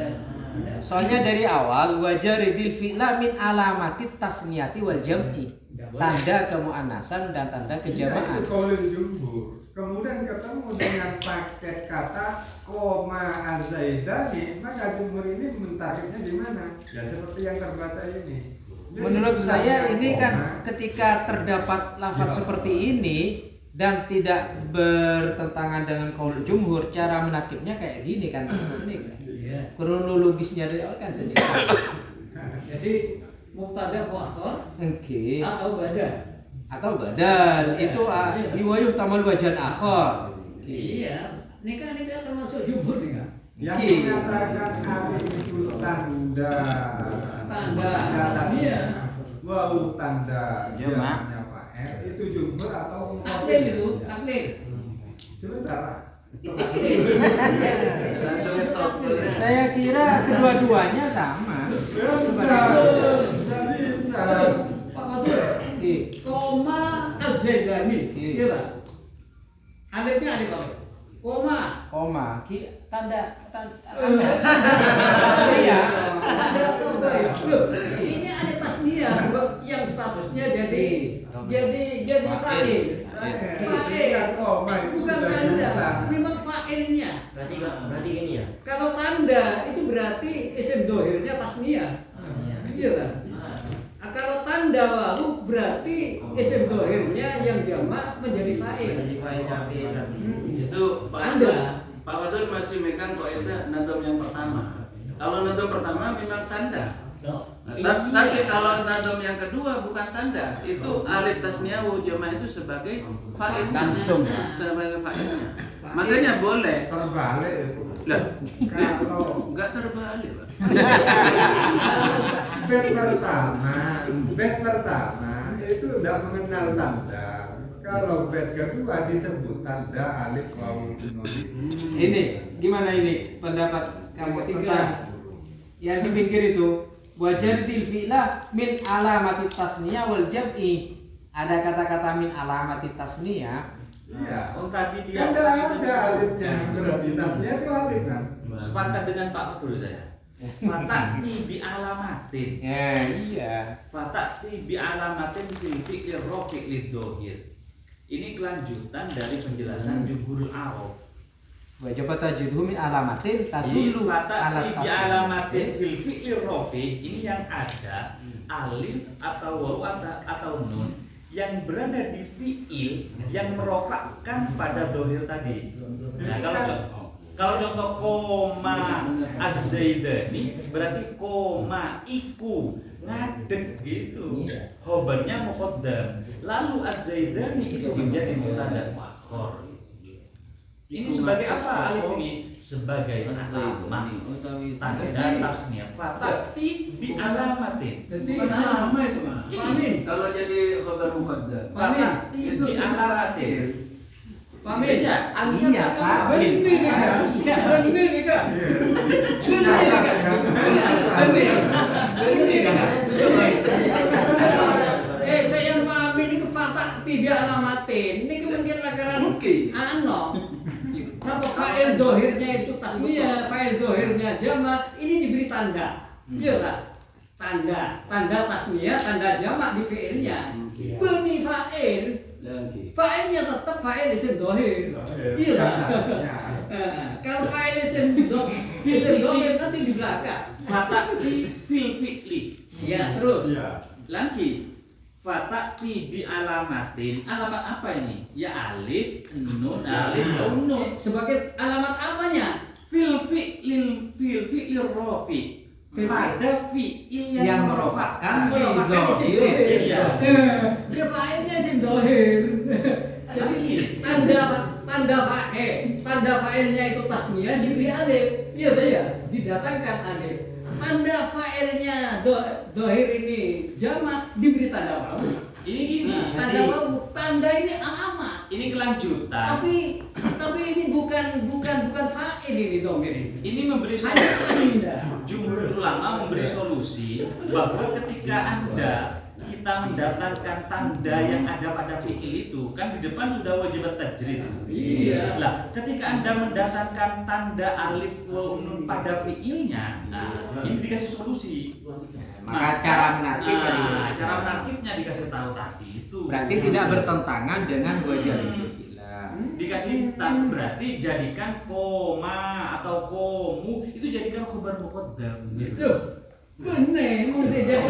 Soalnya dari awal wajaridil fi'la min alamatit tasniyati wal jam'i. Tanda kemuannasan dan tanda kejamaan. Itu kaulul jumhur. Kemudian ketemu dengan paket kata koma Az-Zaidani, maka jumhur ini mentariknya di mana? Ya seperti yang terbaca ini. Jadi Menurut saya koma, ini kan ketika terdapat lafaz seperti ini dan tidak bertentangan dengan kaul jumhur, cara menakibnya kayak gini kan. Iya. Kronologisnya dari awal kan sendiri. Jadi mubtada muakhar Oke. atau badal. Itu riwayah tamal wajan akhar. Iya. Nikah termasuk jumhur nikah. yang Oke. menyatakan alif itu tanda Iya. wau tanda Jamak. jamaknya fa'il itu jumhur atau Taklil itu, taklil. sebentar. Langsung top. Saya kira kedua-duanya sama. Ya sudah bisa. Pak Fatul. Koma Az-Zaidani. Iya. Alifnya alif apa? Koma. Tanda tasniyah. Ada apa? Loh, ini ada tasniyah sebab yang statusnya jadi fa'il. Fa'il. Koma itu Bukan sudah tanda. jumlah. Memang fa'ilnya. Berarti gini ya. Kalau tanda itu berarti isim dohirnya tasniyah. Iya kan? Nah, kalau tanda wawu berarti isim dohirnya yang jamak menjadi fa'il. Jadi fa'il tapi Itu Pak Tanda. Pak Wadul masih megang kaidah nadom yang pertama. Kalau nadom pertama memang tanda. Tapi kalau nadom yang kedua bukan tanda, itu alif tasniyah wa jama' itu sebagai fa'il Langsung. sebagai fa'ilnya. Makanya boleh Terbalik itu. lah. Kalau Enggak terbalik, Pak. bed pertama itu udah mengenal tanda. Kalau bed kedua disebut tanda alif wawu nun. Ini gimana ini pendapat kamu tentang yang di pinggir itu? Wajadil fi'la min alamati tasniyah wal jam'i. Ada kata-kata min alamati tasniyah. Iya. Oh tadi dia Ada alifnya berarti tasnya itu alif kan. sepakat dengan Pak Abdul saya. Fata'ti bi alamatin. Iya. Fata'ti bi alamatin fil fi'li rafi' lidzohir. Ini kelanjutan dari penjelasan jumhurul Arab. Wajib tajidhu min alamatin tadullu ala Fata'ti bi tasniyah. alamatin fil fi'li rafi' ini yang ada alif atau waw atau nun yang berada di fi'il yang merofakkan pada dohir tadi. Nah, kalau contoh koma az-zaidani berarti koma iku ngadeg gitu. Khobarnya muqaddam. Lalu az-zaidani itu menjadi mubtada muakhar. Ini sebagai apa alif ini? Sebagai alamah tanda tasniyah. Fatati bi alamatin. Bukan alama itu, Mas. Kalau jadi khabar muqaddam. Fatati bi alamatin. Pamin ya? Iya, Pak. Saya pamin ini fatak tidak alamatin. Ini kemudian lakaran ano. Kenapa fa'il dohirnya itu tasbih, fa'il dohirnya jama, ini diberi tanda. Iya tak? Tanda tasmiyah, tanda jamak di fi'ilnya. Beni fa'il. Fa'ilnya tetap fa'il isim dohir. Iya tak? Kalau fa'il isim dohir nanti di belakang. Fatati fil fi'li. Ya, terus. Lagi fatati bi alamatin. Alamat apa ini? Ya alif, nun, alif, nun. Sebagai alamat apanya? Fil fi'li rafi. Pada fi'il yang merofakkan isim dohir. Iya. Dia fa'ilnya isim dohir. Jadi tanda fa'ilnya itu tasmiyah diberi alif. Iya saya didatangkan alif. Tanda fa'ilnya dohir ini jamak diberi tanda wawu. Ini gini. Tanda wawu, tanda ini alamat. Ini kelanjutan. Tapi ini bukan fa'il ini domir ini. Ini memberi Hanya solusi. tanda. Jumhur ulama memberi solusi bahwa ketika kita mendatangkan tanda yang ada pada fi'il itu, kan di depan sudah wajib tajrid. Iya. Lah, ketika Anda mendatangkan tanda alif waw nun pada fi'ilnya, ini dikasih solusi. Maka cara menarkib cara menarkibnya dikasih tahu tadi itu. berarti tidak bertentangan dengan wajah itu. Dikasih tahu berarti jadikan koma atau komu itu jadikan khabar muqaddam. Loh, bener mesti jadi.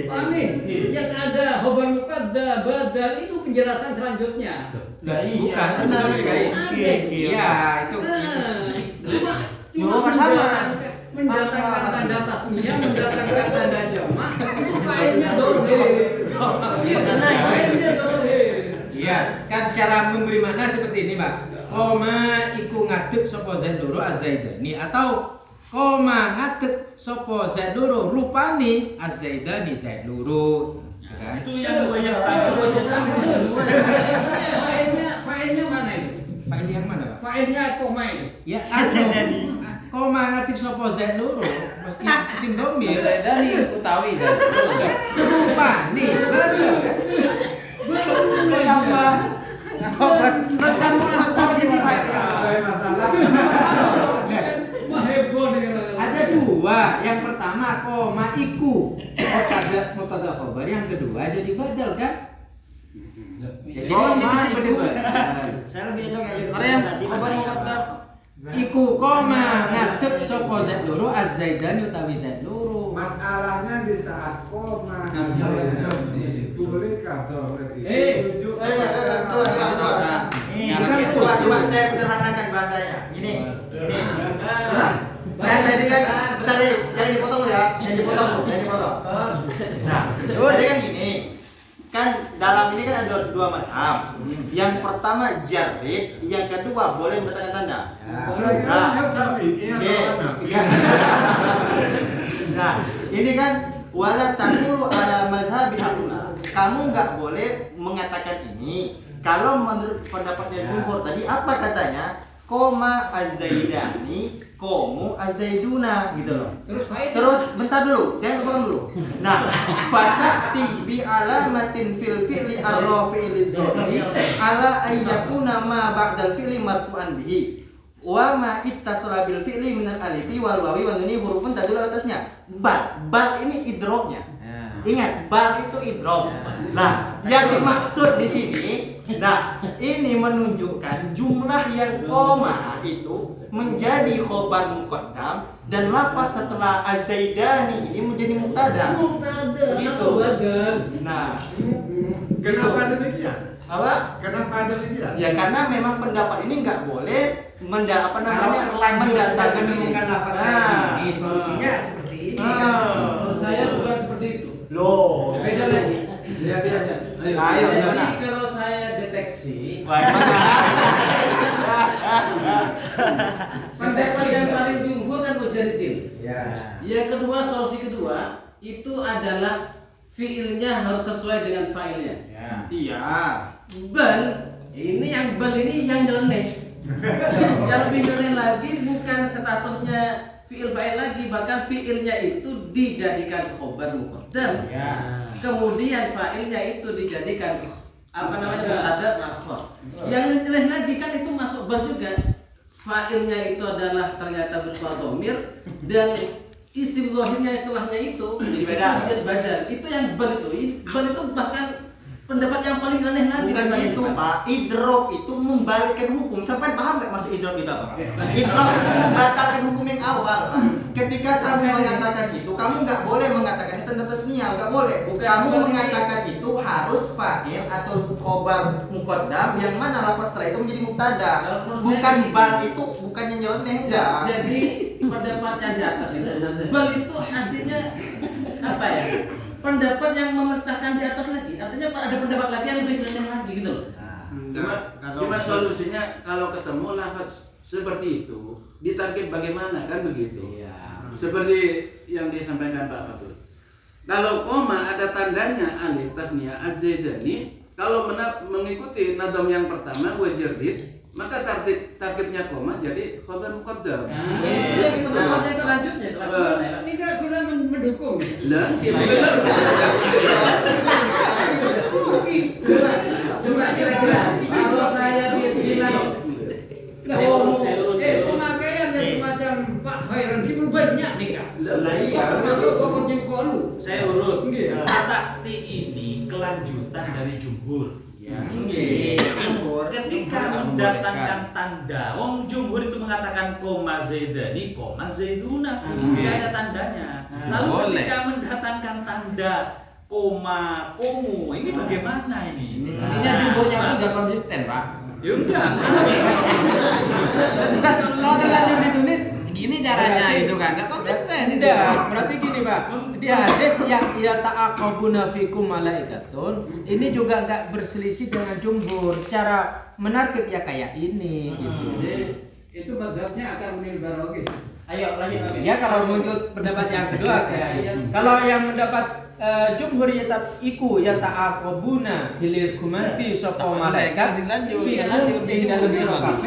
Amin. Yang ada khobar muqaddam badal itu penjelasan selanjutnya. Bukan, iya itu. Cuma mendatangkan tanda tasmiyah, mendatangkan tanda jamak, itu failnya dohir. Iya, failnya dohir. Iya, kan cara memberi makna seperti ini, Pak. Koma iku ngadeg sapa zaidoro az-zaidani atau koma ngadeg sapa zaidoro rupane az-zaidani zaidoro. Nah, itu yang banyak tahu Failnya mana itu? Fail yang mana, Pak? Failnya koma itu. Ya az-zaidani. Koma ngadeg sapa zaidoro meski isim dhamir. Zaidani utawi zaidoro. Rupane bener. Kenapa? Rekam gini, Pak. Wah heboh nih. Ada dua. Yang pertama koma iku mubtada khabar, yang kedua jadi badal kan? Jadi ini disebut badal. Saya lebih cocok kayak gitu. Karena yang khabar muqaddam Iku koma ngadeg sapa zaid loro az-zaidani utawi zaid loro. masalahnya di saat koma bolehkah doret itu rujuk Coba saya sederhanakan bahasanya. Ini. Kan tadi kan bentar deh, jangan dipotong ya, jangan dipotong. Nah, tadi kan gini. Kan dalam ini kan ada dua mazhab. Yang pertama jarid, yang kedua boleh mendatangkan tanda. Nah, ini kan wala taqulu ala madhhabi haula. Kamu nggak boleh mengatakan ini. Kalau menurut pendapatnya jumhur tadi apa katanya? Koma azaidani, komu azaiduna gitu loh. Terus bentar dulu, jangan ulang dulu. Nah, fatati bi alamatin fil fi'li ar-rafi'i liz-zahiri ala ayyakuna ma ba'dal fi'li marfu'an bihi. Wa ma ittasala bil fi'li min al-alifi wal wawi wan nuni hurufun tadullu atasnya. Bal ini idrobnya. Ingat, bal itu idrob. Nah, yang dimaksud di sini, nah ini menunjukkan jumlah yang koma itu menjadi khobar muqaddam dan lafaz setelah azaidani ini menjadi mubtada. Gitu. Nah, kenapa demikian? Apa? Kenapa demikian? Ya karena memang pendapat ini nggak boleh mendatangkan ini. Ini solusinya seperti ini. Menurut saya bukan seperti itu. Loh, Beda lagi. Lihat. Ayo, Jadi kalau saya deteksi pendapat yang paling jumhur kan mujaridin. Ya. Yang kedua, solusi kedua itu adalah fiilnya harus sesuai dengan fa'ilnya. Iya. Bal ini yang nyeleneh. Yang lebih nyeleneh lagi bukan statusnya fiil fa'il lagi, bahkan fiilnya itu dijadikan khobar muqaddam. Kemudian fa'ilnya itu dijadikan mubtada marfu'. Yang nyeleneh lagi kan itu masuk bal juga. Fa'ilnya itu adalah ternyata berupa dhamir dan isim zahirnya setelahnya itu jadi badal. Itu yang bal itu bahkan pendapat yang paling aneh lagi. Bukan itu Pak, idrob itu membalikkan hukum. Sampai paham nggak maksud idrob itu apa? Idrob itu membatalkan hukum yang awal Pak. Ketika kamu mengatakan itu, kamu nggak boleh mengatakan itu tanda tasniyah, nggak boleh. Kamu mengatakan itu harus fa'il atau khobar muqaddam yang mana lafaz setelah itu menjadi mubtada. Bukan bal itu bukannya nyeleneh enggak. Jadi pendapat yang di atas itu bal itu artinya apa ya? Pendapat yang mementahkan di atas lagi, artinya ada pendapat lagi yang lebih rendah lagi gitu loh. Cuma solusinya kalau ketemu lafaz seperti itu ditarkib bagaimana kan begitu. Seperti yang disampaikan Pak Fatul. Kalau koma ada tandanya alif tasniyah az-zaidani, kalau mengikuti nadam yang pertama wajardid, maka tarkibnya koma jadi khobar muqaddam. Itu yang pendapat yang selanjutnya. Ini nggak guna mendukung. Lah, Coba kira-kira kalau saya bilang pemakaian yang semacam Pak Khairan ini banyak nih Kak. Lah iya. Termasuk pokoknya kolu. Saya urut. Kata T ini kelanjutan dari jumhur. Ketika mendatangkan tanda, wong jumhur itu mengatakan koma zaidani, koma zaiduna, tidak ada tandanya. Lalu ketika mendatangkan tanda koma komu, ini bagaimana ini? Ini jumhurnya kan nggak konsisten, Pak. Ya enggak. Kalau terlanjur ditulis gini caranya itu kan nggak konsisten. Tidak, berarti gini Pak. Di hadis yang ia ta'aqabuna fikum malaikatun, ini juga nggak berselisih dengan jumhur. Cara menarkib ya kayak ini gitu. Jadi itu madhabnya akan menilbarogis. Ayo lanjut lagi. Ya kalau menurut pendapat yang kedua kayak kalau yang mendapat jumhur ya iku ya ta'aqabuna hilir gumanti sapa malaikat lanjut di dalam malaikat.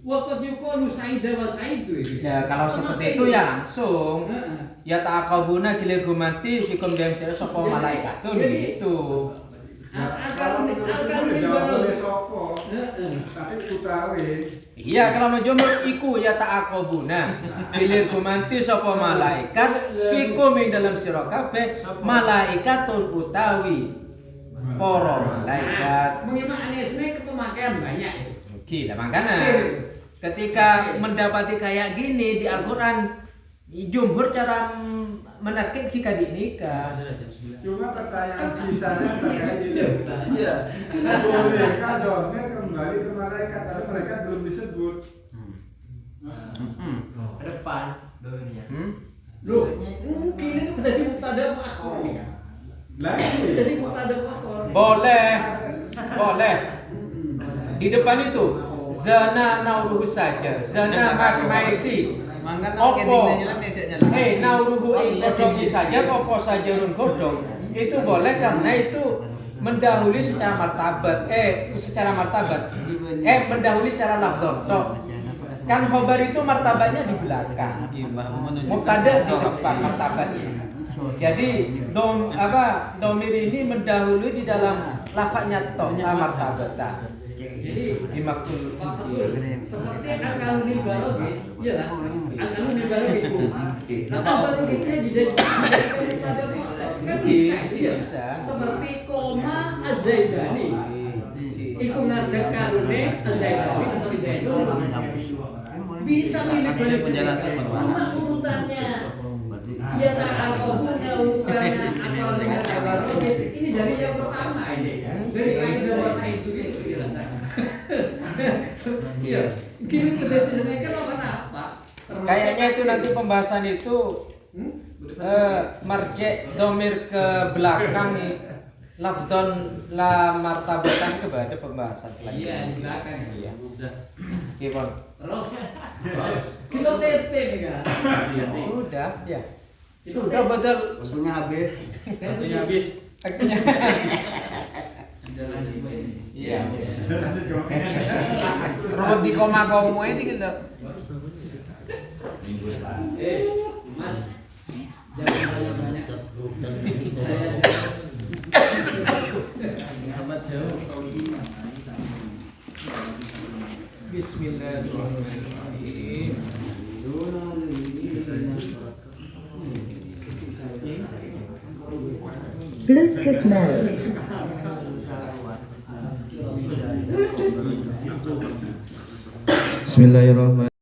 Waktu yukonu Sa'idah wa Sa'idu itu. Ya kalau seperti itu ya langsung ya ta'aqabuna hilir gumanti fikum dalam sira sapa malaikat tuh gitu. Kalau boleh sopo, tapi utawi. Iya kalau menjumur iku ya ta'aqabuna hilir gumanti sapa malaikat fikum ing dalam sira kabeh malaikatun utawi para malaikat. Mengenai anesne pemakaian banyak itu. Gila makanya ketika mendapati kayak gini di Al-Quran Jumhur cara menakib hikadik nikah. Cuma pertanyaan sisanya terkait itu. Iya. Bolehkah domir kembali ke malaikat? Tapi mereka belum disebut. Ke depan domirnya. Loh, mungkin itu jadi mubtada muakhir nih kan. Lagi. Jadi mubtada muakhir. Boleh. Di depan itu zana nauruhu saja, zana mas maisi. Mangkat Opo, jalan nauruhu kodong saja, opo saja run kodong. Itu boleh karena itu mendahului secara martabat. Mendahului secara lafzon. Kan khobar itu martabatnya di belakang. Mubtada di depan martabatnya. Jadi domir ini mendahului di dalam lafaznya martabat. Jadi dimaksud Seperti akalun biologis, iya lah. Akalun biologis bu. Nah, biologisnya jadi kan bisa. Seperti koma azaidani. Iku ngadek kalune azaidani atau zaidun. Bisa milik penjelasan cuma urutannya. Ya tak alkoholnya urutannya akal dengan biologis. Ini dari yang pertama ini. Dari Said dan Said itu penjelasannya. Iya, gini kedepannya kenapa? Kayaknya itu nanti pembahasan itu marje domir ke belakang nih, lafzon la martabatan kepada pembahasan selanjutnya. Iya, di belakang. Iya. Udah. Gimana? Terus kita TT nih kan? Udah, ya. Itu Udah betul. Waktunya habis. Waktunya habis. Akhirnya. Iya. Robot di koma komo ini gitu. Mas, jangan banyak-banyak. Amat jauh. Bismillahirrahmanirrahim. Bluetooth mode. Bismillahirrahmanirrahim.